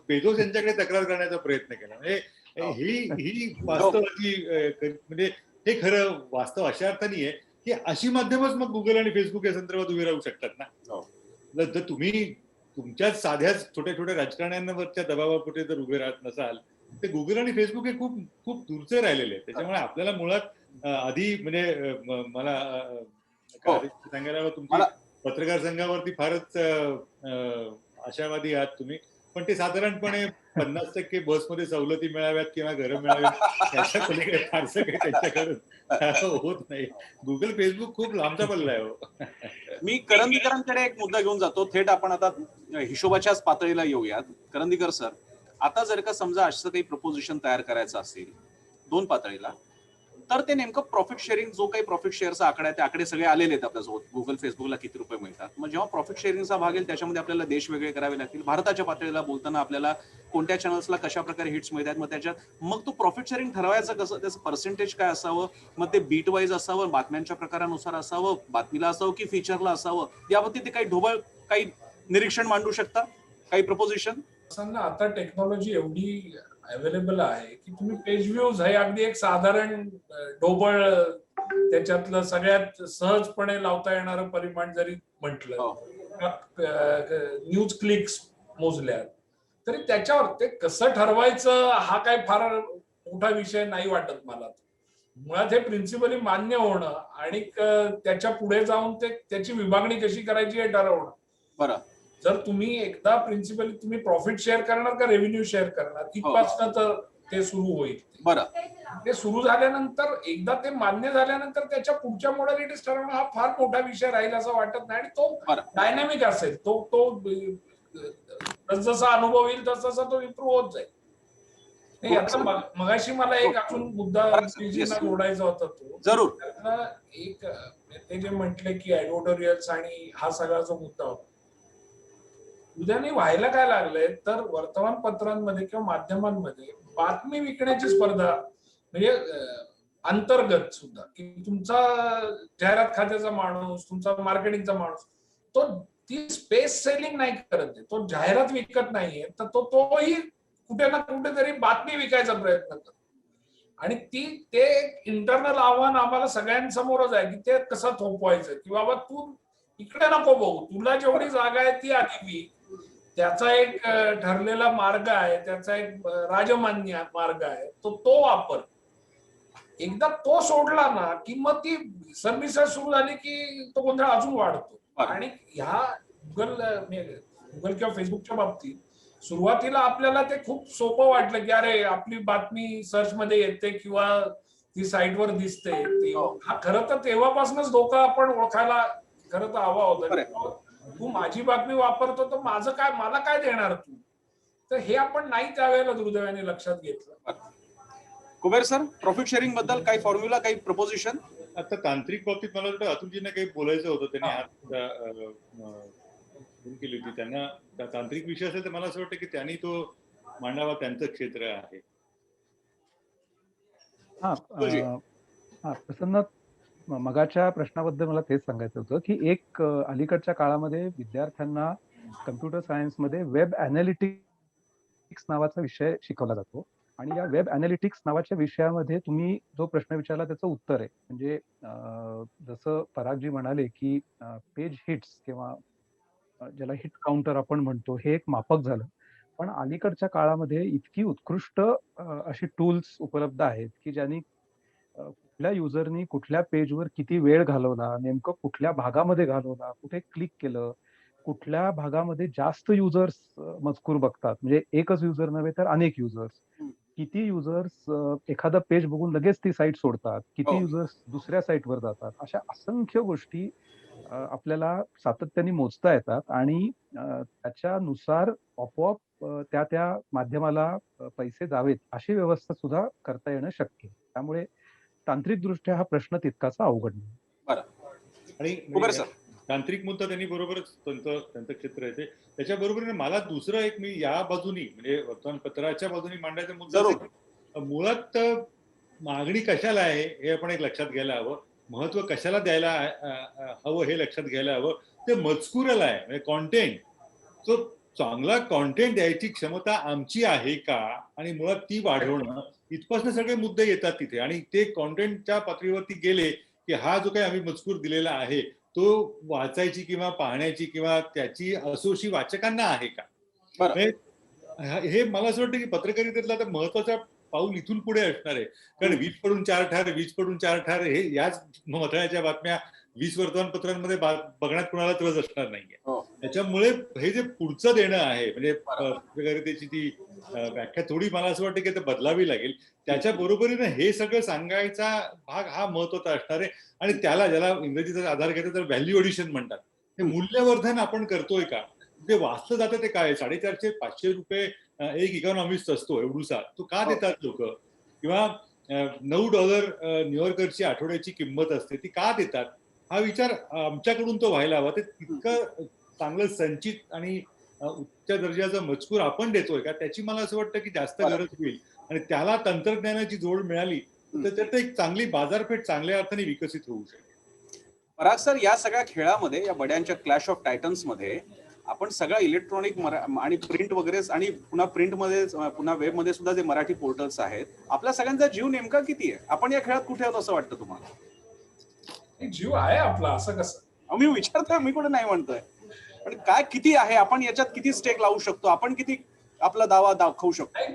बेझोस यांच्याकडे तक्रार करण्याचा प्रयत्न केला. म्हणजे ही वास्तवाची म्हणजे हे खरं वास्तव अशा अर्थाने आहे की अशी माध्यमच मग गुगल आणि फेसबुक या संदर्भात उभी राहू शकतात ना. जर तुम्ही तुमच्याच साध्याच छोट्या छोट्या राजकारण्यांवरच्या दबावापोटी जर उभे राहत नसाल तर गुगल आणि फेसबुक हे खूप खूप दूरचे राहिलेले आहेत. त्याच्यामुळे आपल्याला मुळात आधी म्हणजे मला सांगायला हवं, तुमची पत्रकार संघावरती फारच आशावादी आहात तुम्ही, पण ते साधारणपणे 50% बसमध्ये सवलती मिळाव्यात किंवा घरं मिळाव्यात त्याच्या पलीकडे फारसं काही त्यांच्याकडून होत नाही. गुगल फेसबुक खूप लांबचा पल्ला आहे. मी करंदीकरांकडे एक मुद्दा घेऊन जातो. थेट आपण आता हिशोबाच्याच पातळीला येऊयात. करंदीकर सर, आता जर का समजा असं काही प्रपोजिशन तयार करायचं असेल 2 पातळीला, तर ते नेमकं प्रॉफिट शेअरिंग, जो काही प्रॉफिट शेअरचा आकडा आहे ते आकडे सगळे आलेले आहेत आपल्यासोबत. गुगल फेसबुकला किती रुपये मिळतात. मग जेव्हा प्रॉफिट शेअरिंगचा भाग येईल त्याच्यामध्ये आपल्याला देश वेगळे करावे लागतील. भारताच्या पातळीला बोलताना आपल्याला कोणत्या चॅनल्सला कशा प्रकारे हिट्स मिळतात, मग त्याच्यात मग तो प्रॉफिट शेअरिंग ठरवायचं कसं, त्याचं पर्सेंटेज काय असावं, मग ते बीट वाईज असावं, बातम्यांच्या प्रकारानुसार असावं, बातमीला असावं की फीचरला असावं, याबाबतीत ते काही ढोबळ काही निरीक्षण मांडू शकता, काही प्रपोजिशन? आता टेक्नॉलॉजी एवढी अवेलेबल आहे की तुम्ही पेज व्ह्यूज हे अगदी एक साधारण ढोबळ त्याच्यातलं सगळ्यात सहजपणे लावता येणारं परिमाण जरी म्हटलं, न्यूज क्लिक्स मोजल्या तरी त्याच्यावर ते कसं ठरवायचं हा काय फार मोठा विषय नाही वाटत मला. मुळात हे प्रिन्सिपली मान्य होणं आणि त्याच्या पुढे जाऊन त्याची विभागणी कशी करायची हे ठरवणं. बरं, जर तुम्ही एकदा प्रिन्सिपली तुम्ही प्रॉफिट शेअर करणार का रेव्हेन्यू शेअर करणार तिथपासून तर ते सुरू होईल. बरं, ते सुरू झाल्यानंतर एकदा ते मान्य झाल्यानंतर त्याच्या पुढच्या मॉडॅलिटीज ठरवणं हा फार मोठा विषय राहील असं वाटत नाही. आणि तो डायनॅमिक असेल, तो जसा अनुभव येईल तसा तो इम्प्रूव्ह होत जाईल. याचा मगाशी मला एक अजून मुद्दा जोडायचा होता तो जरूर. एक ते जे म्हटले की एडिटोरियल्स आणि हा सगळा जो मुद्दा होता, उद्याने व्हायला काय लागलंय तर वर्तमानपत्रांमध्ये किंवा माध्यमांमध्ये बातमी विकण्याची स्पर्धा म्हणजे अंतर्गत सुद्धा की तुमचा जाहिरात खात्याचा माणूस, तुमचा मार्केटिंगचा माणूस तो ती स्पेस सेलिंग नाही करत आहे, तो जाहिरात विकत नाहीये, तर तोही कुठे ना कुठेतरी बातमी विकायचा प्रयत्न करतो. आणि ते इंटरनल आव्हान आम्हाला सगळ्यांसमोरच आहे की ते कसं थोपवायचं की बाबा तू इकडे नको बघू, तुला जेवढी जागा आहे ती आधी विक. त्याचा एक ठरलेला मार्ग आहे, त्याचा एक राजमान्य मार्ग आहे, तो वापर. एकदा तो सोडला ना की मग ती सर्व्हिसेस सुरू झाली की तो गोंधळ अजून वाढतो. आणि ह्या गुगल किंवा फेसबुकच्या बाबतीत सुरुवातीला आपल्याला ते खूप सोपं वाटलं की अरे आपली बातमी सर्च मध्ये येते किंवा ती साईटवर दिसते. हा खरं तर तेव्हापासूनच धोका आपण ओळखायला खरं तर हवा होता. तू माझी बातमी वापरतो तर माझं काय, मला काय देणार तू? तर हे आपण नाही त्यावेळेला दुर्दैवाने लक्षात घेतलं. कुबेर सर, प्रॉफिट शेअरिंग बद्दल काही फॉर्म्युला, काही प्रपोजिशन? आता तांत्रिक बाबतीत मला वाटतं अतुलजींना काही बोलायचं होतं, त्यांनी हात केली होती. त्यांना तांत्रिक विषय असेल तर मला असं वाटतं की त्यांनी तो मांडावा, त्यांचं क्षेत्र आहे. प्रसन्न, मगाच्या प्रश्नाबद्दल मला तेच सांगायचं होतं की एक अलीकडच्या काळामध्ये विद्यार्थ्यांना कम्प्युटर सायन्समध्ये वेब अॅनालिटिक्स नावाचा विषय शिकवला जातो. आणि या वेब अॅनालिटिक्स नावाच्या विषयामध्ये तुम्ही जो प्रश्न विचारला त्याचं उत्तर आहे. म्हणजे जसं परागजी म्हणाले की पेज हिट्स किंवा ज्याला हिट काउंटर आपण म्हणतो, हे एक मापक झालं. पण अलीकडच्या काळामध्ये इतकी उत्कृष्ट अशी टूल्स उपलब्ध आहेत की ज्यांनी कुठल्या युजरनी कुठल्या पेजवर किती वेळ घालवला, नेमकं कुठल्या भागामध्ये घालवला, कुठे क्लिक केलं, कुठल्या भागामध्ये जास्त युजर्स मजकूर बघतात, म्हणजे एकच युजर नव्हे तर अनेक युजर्स, किती युजर्स एखादं पेज बघून लगेच ती साईट सोडतात, किती युजर्स दुसऱ्या साईटवर जातात, अशा असंख्य गोष्टी आपल्याला सातत्याने मोजता येतात. आणि त्याच्यानुसार आपोआप त्या त्या माध्यमाला पैसे जावेत अशी व्यवस्था सुद्धा करता येणं शक्य आहे. त्यामुळे तांत्रिकदृष्ट्या हा प्रश्न तितकासा अवघड नाही. आणि तांत्रिक मुद्दा त्यांनी बरोबरच त्यांचं क्षेत्र आहे ते. त्याच्या बरोबरीने मला दुसरं एक, मी या बाजूनी म्हणजे वर्तमानपत्राच्या बाजूनी मांडायचा मुद्दा, मुळात मागणी कशाला आहे हे आपण एक लक्षात घ्यायला हवं, महत्व कशाला द्यायला हवं हे लक्षात घ्यायला हवं. ते मजकुराला आहे, म्हणजे कॉन्टेंट. तो चांगला कॉन्टेंट द्यायची क्षमता आमची आहे का, आणि मुळात ती वाढवणं, इथपासून सगळे मुद्दे येतात तिथे. आणि ते कॉन्टेंटच्या पातळीवरती गेले की हा जो काही आम्ही मजकूर दिलेला आहे तो वाचायची किंवा पाहण्याची किंवा त्याची असोशी वाचकांना आहे का, हे मला असं वाटतं की पत्रकारितेतला आता महत्वाचा पाऊल इथून पुढे असणार आहे. कारण 20 पडून 4 ठार, 20 पडून 4 ठार, हे याच महत्वाच्या बातम्या 20 वर्तमानपत्रांमध्ये बघण्यात कुणालाच रस असणार नाहीये. त्याच्यामुळे हे जे पुढचं देणं आहे, म्हणजे पत्रकारितेची ती व्याख्या थोडी मला असं वाटतं की आता बदलावी लागेल. त्याच्या बरोबरीने हे सगळं सांगायचा भाग हा महत्वाचा असणार आहे. आणि त्याला, ज्याला इंग्रजीचा आधार घेतात तर व्हॅल्यू एडिशन म्हणतात, हे मूल्यवर्धन आपण करतोय का, ते वाचलं जातं ते काय, 450-500 रुपये एक इकॉनॉमिस्ट असतो एवढूसा, तो का देतात लोक, किंवा $9 न्यूयॉर्करची आठवड्याची किंमत असते ती का देतात, हा विचार आमच्याकडून तो व्हायला हवा. ते तितकं चांगलं संचित आणि उच्च दर्जाचा मजकूर आपण देतोय का, त्याची मला असं वाटतं की जास्त गरज होईल. आणि त्याला तंत्रज्ञानाची जोड मिळाली तर त्यात एक चांगली बाजारपेठ चांगल्या अर्थाने विकसित होऊ शकते. पराग सर, या सगळ्या खेळामध्ये, या बड्यांच्या क्लॅश ऑफ टायटन्स मध्ये आपण सगळं इलेक्ट्रॉनिक आणि प्रिंट वगैरे, आणि पुन्हा प्रिंटमध्ये पुन्हा वेबमध्ये सुद्धा जे मराठी पोर्टल्स आहेत, आपल्या सगळ्यांचा जीव नेमका किती आहे? आपण या खेळात कुठे आहोत असं वाटतं तुम्हाला? जीव आहे आपला, असं कसं? मी विचारतोय, मी कुठे नाही म्हणतोय, पण काय किती आहे, आपण याच्यात किती स्टेक लावू शकतो, आपण किती आपला दावा दाखवू शकतो?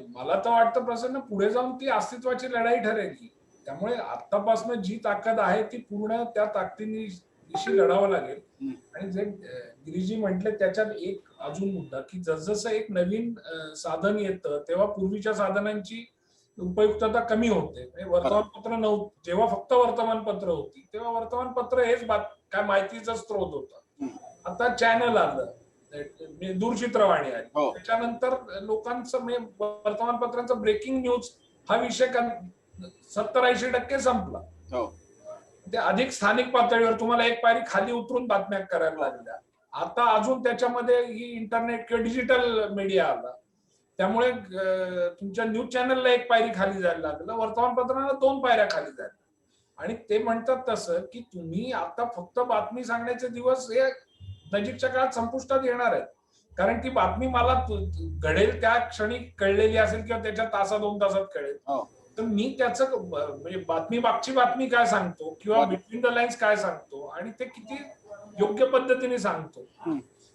मला तर वाटतं प्रसन्न, पुढे जाऊन ती अस्तित्वाची लढाई ठरेल. त्यामुळे आतापासून जी ताकद आहे ती पूर्ण त्या ताकदीनिशी लढावं लागेल. आणि जे गिरीजी म्हटले त्याच्यात एक अजून मुद्दा, की जसजसं एक नवीन साधन येतं तेव्हा पूर्वीच्या साधनांची उपयुक्तता कमी होते. वर्तमानपत्र नव्हतं, जेव्हा फक्त वर्तमानपत्र होती तेव्हा वर्तमानपत्र हेच काय माहितीचा स्रोत होता. आता चॅनल आलं, दूरचित्रवाणी आली, त्याच्यानंतर लोकांचं वर्तमानपत्रांचं ब्रेकिंग न्यूज हा विषय 70-80% संपला. ते अधिक स्थानिक पातळीवर तुम्हाला एक पायरी खाली उतरून बातम्या करायला लागल्या. आता अजून त्याच्यामध्ये ही इंटरनेट किंवा डिजिटल मीडिया आला, त्यामुळे तुमच्या न्यूज चॅनलला एक पायरी खाली जायला लागलं, वर्तमानपत्रांना 2 पायऱ्या खाली जायला. आणि ते म्हणतात तसं की तुम्ही आता फक्त बातमी सांगण्याचे दिवस हे नजीकच्या काळात संपुष्टात येणार आहेत. कारण ती बातमी मला घडेल त्या क्षणी कळलेली असेल किंवा त्याच्या तासा 2 तासात कळेल. तर मी त्याचं म्हणजे बातमी मागची बातमी काय सांगतो किंवा बिटवीन द लाईन्स काय सांगतो आणि ते किती योग्य पद्धतीने सांगतो,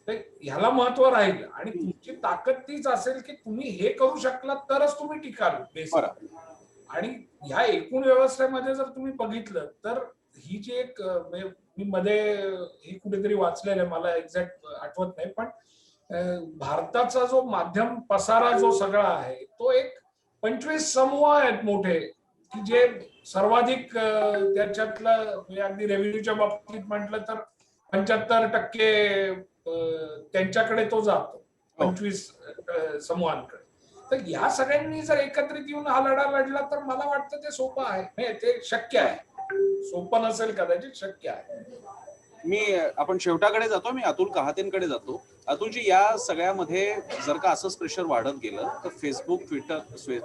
तर ह्याला महत्व राहील. आणि तुमची ताकद तीच असेल की तुम्ही हे करू शकलात तरच तुम्ही टिकाल. आणि ह्या एकूण व्यवस्थेमध्ये जर तुम्ही बघितलं तर ही जी एक मी मध्ये ही कुठेतरी वाचलेलं आहे, मला एक्झॅक्ट आठवत नाही, पण भारताचा जो माध्यम पसारा जो सगळा आहे तो एक 25 समूह आहेत मोठे की जे सर्वाधिक त्याच्यातलं म्हणजे अगदी रेव्हेन्यूच्या बाबतीत म्हटलं तर 75% त्यांच्याकडे तो जातो, 25 समूहांकडे. तर ह्या सगळ्यांनी जर एकत्रित येऊन हा लढा लढला तर मला वाटतं ते सोपं आहे, ते शक्य आहे. सोपं नसेल कदाचित, शक्य आहे. आपण शेवटाकडे जातो, मी अतुल कहातेंकडे जातो. अतुलजी, या सगळ्यामध्ये जर का असंच प्रेशर वाढत गेलं तर फेसबुक, ट्विटर,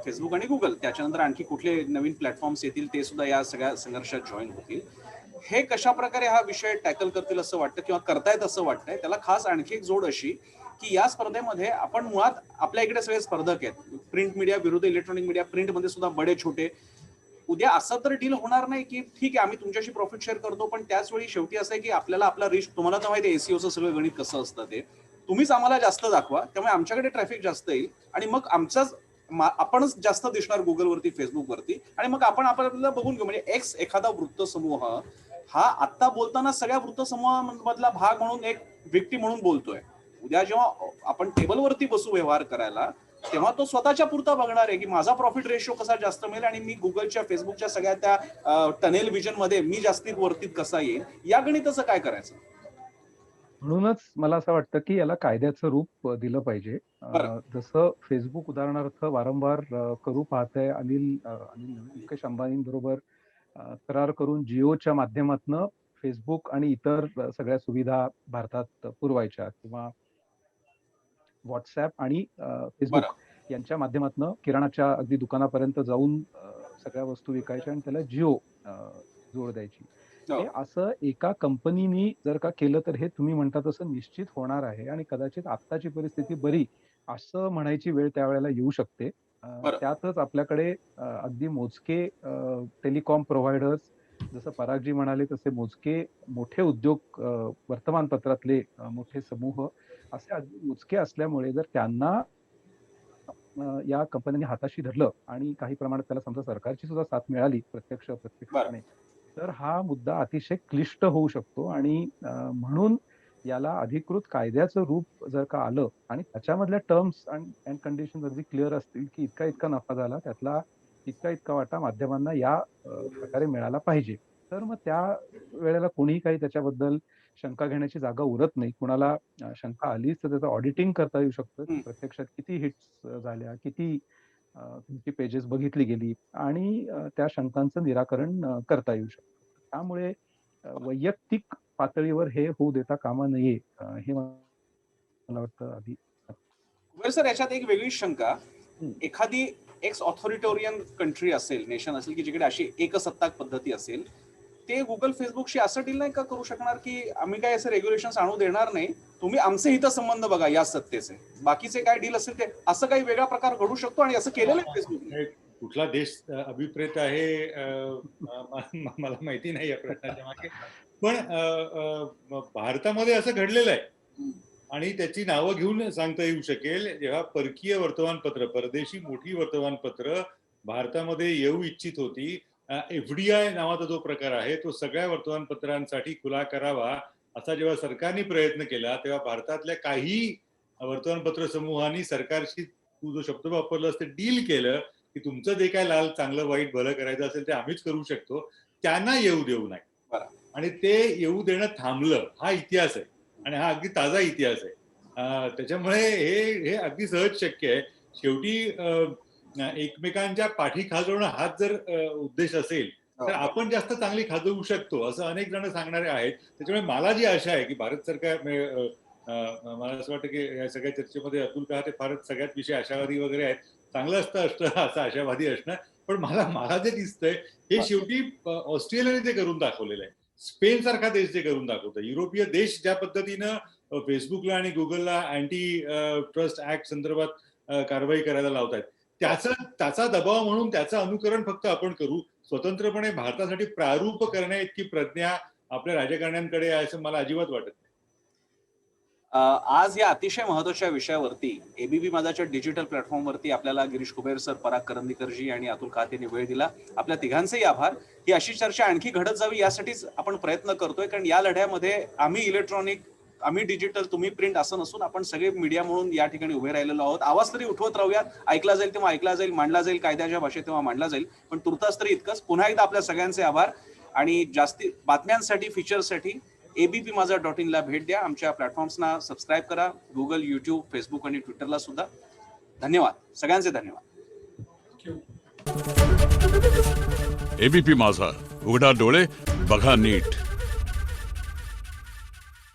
फेसबुक आणि गुगल, त्याच्यानंतर आणखी कुठले नवीन प्लॅटफॉर्म्स येतील ते सुद्धा या सगळ्या संघर्षात जॉईन होतील. हे कशा प्रकारे हा विषय टॅकल करतील असं वाटतं किंवा करतायत असं वाटतंय? त्याला खास आणखी एक जोड अशी की या स्पर्धेमध्ये आपण मुळात आपल्या इकडे सगळे स्पर्धक आहेत, प्रिंट मीडिया विरुद्ध इलेक्ट्रॉनिक मीडिया, प्रिंटमध्ये सुद्धा बडे छोटे. उद्या असं तर डील होणार नाही की ठीक आहे आम्ही तुमच्याशी प्रॉफिट शेअर करतो, पण त्याच वेळी शेवटी असं आहे की आपल्याला आपला रिच, तुम्हाला तर माहिती आहे एसीओचं सगळं गणित कसं असतं, ते तुम्हीच आम्हाला जास्त दाखवा, त्यामुळे आमच्याकडे ट्रॅफिक जास्त येईल आणि मग आमचाच आपणच जास्त दिसणार गुगलवरती, फेसबुकवरती, आणि मग आपण आपल्याला बघून घेऊ. म्हणजे एक्स एखादा वृत्तसमूह हा आता बोलताना सगळ्या वृत्तसमूहामधला भाग म्हणून, एक व्यक्ती म्हणून बोलतोय. उद्या जेव्हा आपण टेबलवरती बसू व्यवहार करायला, तेव्हा तो स्वतःच्या पुरता बघणार आहे की माझा प्रॉफिट रेशो कसा जास्त मिळेल आणि मी गुगलच्या, फेसबुकच्या सगळ्या त्या टनेल विजन मध्ये मी जास्तीत वरतीत कसा येईल, या गणिताचं काय करायचं? म्हणूनच मला असं वाटतं की याला कायद्याचं रूप दिलं पाहिजे. जसं फेसबुक उदाहरणार्थ वारंवार करू पाहतंय, अनिल मुकेश अंबानींबरोबर करार करून जिओच्या माध्यमातून फेसबुक आणि इतर सगळ्या सुविधा भारतात पुरवायच्या, किंवा व्हॉट्सॲप आणि फेसबुक यांच्या माध्यमातून किराणाच्या अगदी दुकानापर्यंत जाऊन सगळ्या वस्तू विकायच्या आणि त्याला जिओ जोड द्यायची. हे असं एका कंपनीनी जर का केलं तर हे तुम्ही म्हणता तसं निश्चित होणार आहे, आणि कदाचित आत्ताची परिस्थिती बरी असं म्हणायची वेळ त्यावेळेला येऊ शकते. त्यातच आपल्याकडे अगदी मोजके टेलिकॉम प्रोव्हायडर्स, जसं परागजी म्हणाले तसे मोजके मोठे उद्योग, वर्तमानपत्रातले मोठे समूह असे अगदी मोजके असल्यामुळे जर त्यांना या कंपन्यांनी हाताशी धरलं आणि काही प्रमाणात त्याला समजा सरकारची सुद्धा साथ मिळाली प्रत्यक्षपणे, तर हा मुद्दा अतिशय क्लिष्ट होऊ शकतो. आणि म्हणून याला अधिकृत कायद्याचं रूप जर का आलं आणि त्याच्यामधल्या टर्म्स अँड कंडिशन अगदी क्लिअर असतील की इतका इतका नफा झाला, त्यातला इतका इतका वाटा माध्यमांना या प्रकारे मिळाला पाहिजे, तर मग त्या वेळेला कोणीही काही त्याच्याबद्दल शंका घेण्याची जागा उरत नाही. कुणाला शंका आलीच तर त्याचं ऑडिटिंग करता येऊ शकतं, प्रत्यक्षात किती हिट्स झाल्या, किती तुमची पेजेस बघितली गेली, आणि त्या शंकांचं निराकरण करता येऊ शकतं. त्यामुळे वैयक्तिक पातळीवर हे होऊ देता कामा नये, हे मला वाटतं आधी. सर, याच्यात एक वेगळी शंका, एखादी एक्स ऑथॉरिटोरियन कंट्री असेल, नेशन असेल की जिकडे अशी एकसत्ताक पद्धती असेल, ते गुगल, फेसबुकशी असं डील नाही का करू शकणार की आम्ही काय असं रेग्युलेशन्स आणू देणार नाही, तुम्ही आमचे हितसंबंध बघा या सत्तेचे, बाकीचे काय डील असेल ते, असं काही वेगळा प्रकार घडू शकतो आणि असं केलेलं आहे फेसबुकने? कुठला देश अभिप्रेत आहे मला माहिती नाही या प्रश्नाच्या मागे, पण भारतामध्ये असं घडलेलं आहे आणि त्याची नावं घेऊन सांगता येऊ शकेल. जेव्हा परकीय वर्तमानपत्र, परदेशी मोठी वर्तमानपत्र भारतामध्ये येऊ इच्छित होती, एफडीआय नावाचा जो प्रकार आहे तो सगळ्या वर्तमानपत्रांसाठी खुला करावा असा जेव्हा सरकारने प्रयत्न केला, तेव्हा भारतातल्या काही वर्तमानपत्र समूहांनी सरकारशी, तू जो शब्द वापरलास ते डील केलं की तुमचं जे काय लाल चांगलं वाईट भलं करायचं असेल ते आम्हीच करू शकतो, त्यांना येऊ देऊ नये. आणि ते येऊ देणं थांबलं. हा इतिहास आहे आणि हा अगदी ताजा इतिहास आहे. त्याच्यामुळे हे अगदी सहज शक्य आहे. शेवटी एकमेकांच्या पाठी खाजवणं हाच जर उद्देश असेल तर आपण जास्त चांगली खाजवू शकतो असं अनेक जण सांगणारे आहेत. त्याच्यामुळे मला जी आशा आहे की भारत सरकार, मला असं वाटतं की या सगळ्या चर्चेमध्ये अतुल कहाते फारच सगळ्यात विषय आशावादी वगैरे आहेत, चांगलं असतं असं आशावादी असणं, पण मला जे दिसतंय हे शेवटी ऑस्ट्रेलियाने ते करून दाखवलेलं आहे, स्पेन सारखा देश जे करून दाखवतं, युरोपीय देश ज्या पद्धतीनं फेसबुकला आणि गुगलला अँटी ट्रस्ट ऍक्ट संदर्भात कारवाई करायला लावतात, त्याचा दबाव म्हणून त्याचं अनुकरण फक्त आपण करू. स्वतंत्रपणे भारतासाठी प्रारूप करण्या इतकी प्रज्ञा आपल्या राजकारण्यांकडे आहे असं मला अजिबात वाटत नाही. आज या अतिशय महत्वाच्या विषयावरती एबीपी माझाच्या डिजिटल प्लॅटफॉर्मवरती आपल्याला गिरीश कुबेर सर, पराग करंदीकरजी आणि अतुल खात यांनी वेळ दिला. आपल्या तिघांचेही आभार. ही अशी चर्चा आणखी घडत जावी यासाठीच आपण प्रयत्न करतोय, कारण या लढ्यामध्ये आम्ही इलेक्ट्रॉनिक, आम्ही डिजिटल, तुम्ही प्रिंट असं नसून आपण सगळे मीडिया म्हणून या ठिकाणी उभे राहिलेलो आहोत. आवाज तरी उठवत राहूयात. ऐकला जाईल तेव्हा ऐकला जाईल, मांडला जाईल कायद्याच्या भाषेत तेव्हा मांडला जाईल. पण तुर्तास तरी इतकंच. पुन्हा एकदा आपल्या सगळ्यांचे आभार. आणि जास्ती बातम्यांसाठी, फीचरसाठी abpmaza.in ला भेट द्या. आमच्या प्लॅटफॉर्म्सना सबस्क्राईब करा. गुगल, युट्यूब, फेसबुक आणि ट्विटरला सुद्धा. धन्यवाद, सगळ्यांचे धन्यवाद. थँक्यू. एबीपी माझा, उघडा डोळे बघा नीट.